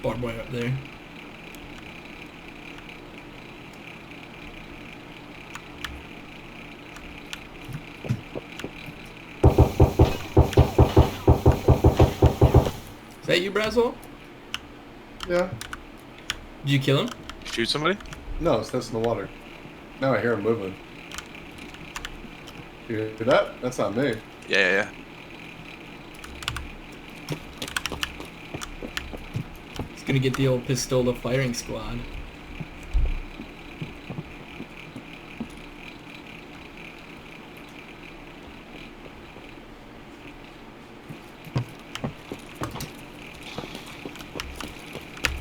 barbed wire up there. Is that you, Braswell? Yeah. Did you kill him? Shoot somebody? No, it's in the water. Now I hear him moving. You hear that? That's not me. Yeah. He's gonna get the old Pistola firing squad.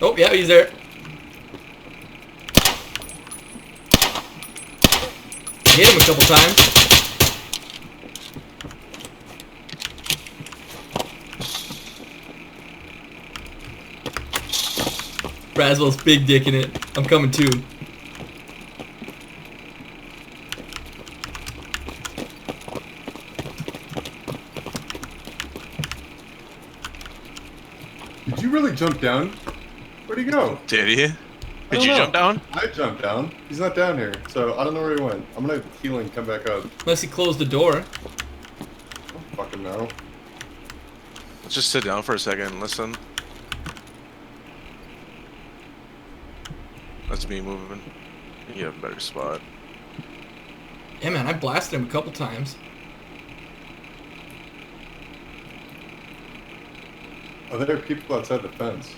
Oh, yeah, he's there. Hit him a couple times. Braswell's big dick in it. I'm coming too. Did you really jump down? Where'd he go? Did he? I Did don't you know. jump down? I jumped down. He's not down here, so I don't know where he went. I'm gonna heal and come back up. Unless he closed the door. I don't fucking know. Let's just sit down for a second and listen. That's me moving. You have a better spot. Yeah, man, I blasted him a couple times. Oh, there are people outside the fence.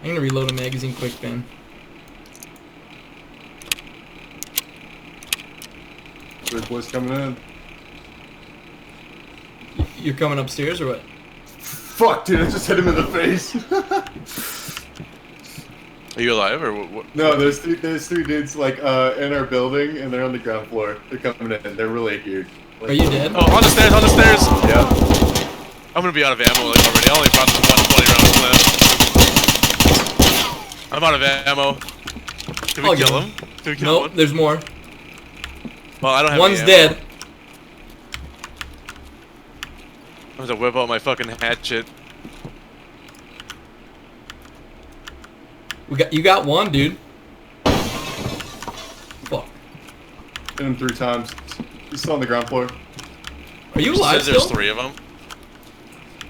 I'm gonna reload a magazine quick, Ben. Big boy's coming in. You're coming upstairs or what? Fuck, dude, I just hit him in the face. Are you alive or what? No, there's three dudes like in our building, and they're on the ground floor. They're coming in. They're really here. Like, Are you dead? Oh, on the stairs, on the stairs! Yeah. I'm gonna be out of ammo like already. I only brought this 120 round clip. I'm out of ammo. Did we kill him? Did we kill Nope, one? there's more. Well, I don't have One's any ammo. dead. I'm gonna whip out my fucking hatchet. You got one, dude. Fuck. Hit him 3 times. He's still on the ground floor. Are you It alive says there's still? 3 of them.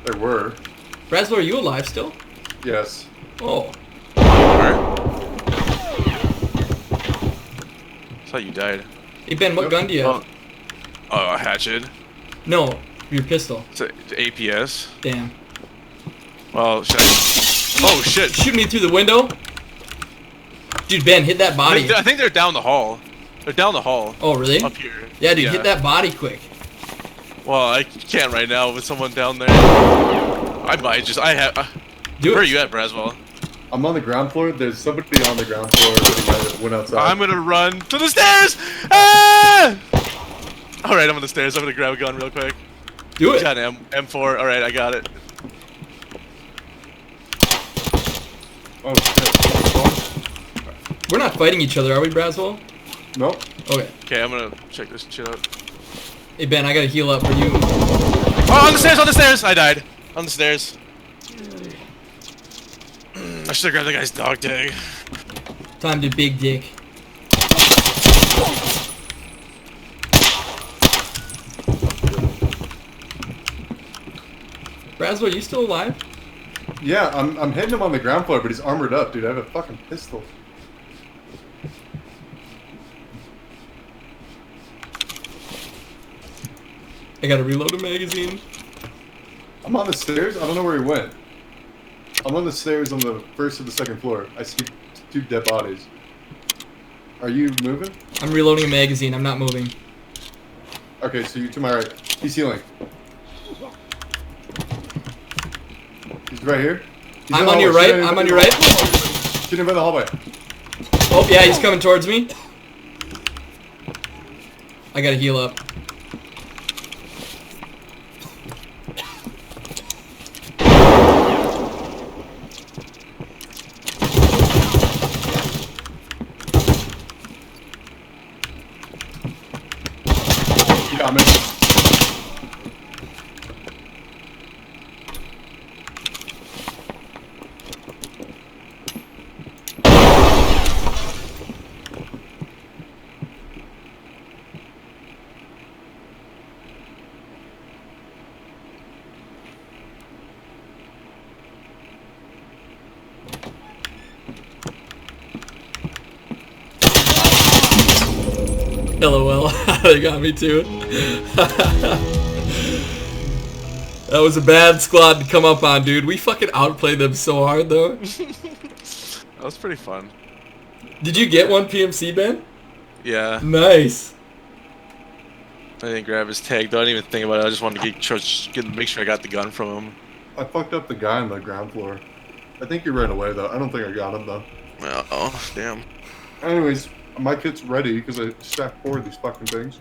There were. Braswell, are you alive still? Yes. Oh. Where? I thought you died. Hey, Ben, what Nope. gun do you have? Oh, a hatchet. No, your pistol. It's a APS. Damn. Well, should I? Oh shit! Shoot me through the window? Dude, Ben, hit that body. I think they're down the hall. They're down the hall. Oh, really? Up here. Yeah, dude, hit that body quick. Well, I can't right now with someone down there. I might just. I have. Do Where it. are you at, Braswell? I'm on the ground floor. There's somebody on the ground floor that went outside. I'm gonna run to the stairs. Ah! All right, I'm on the stairs. I'm gonna grab a gun real quick. Do it. Got an M4. All right, I got it. Oh shit. We're not fighting each other, are we, Braswell? Nope. Okay. Okay, I'm gonna check this shit out. Hey, Ben, I gotta heal up. Are you... Oh, on the stairs! On the stairs! I died. On the stairs. I should have grabbed the guy's dog tag. Time to big dick. Braswell, you still alive? Yeah, I'm hitting him on the ground floor, but he's armored up, dude. I have a fucking pistol. I gotta reload a magazine. I'm on the stairs. I don't know where he went. I'm on the stairs on the first or the second floor. I see 2 dead bodies. Are you moving? I'm reloading a magazine. I'm not moving. Okay, so you're to my right. He's healing. He's right here. He's I'm in the on your hallway. right. I'm on your right. Shoot him by the hallway. Oh, yeah, he's coming towards me. I gotta heal up. You got me. LOL. They got me too. That was a bad squad to come up on, dude. We fucking outplayed them so hard, though. That was pretty fun. Did you get one PMC, Ben? Yeah. Nice. I didn't grab his tag, though. I didn't even think about it. I just wanted to make sure I got the gun from him. I fucked up the guy on the ground floor. I think he ran away, though. I don't think I got him, though. Oh, damn. Anyways, my kit's ready because I strapped 4 of these fucking things.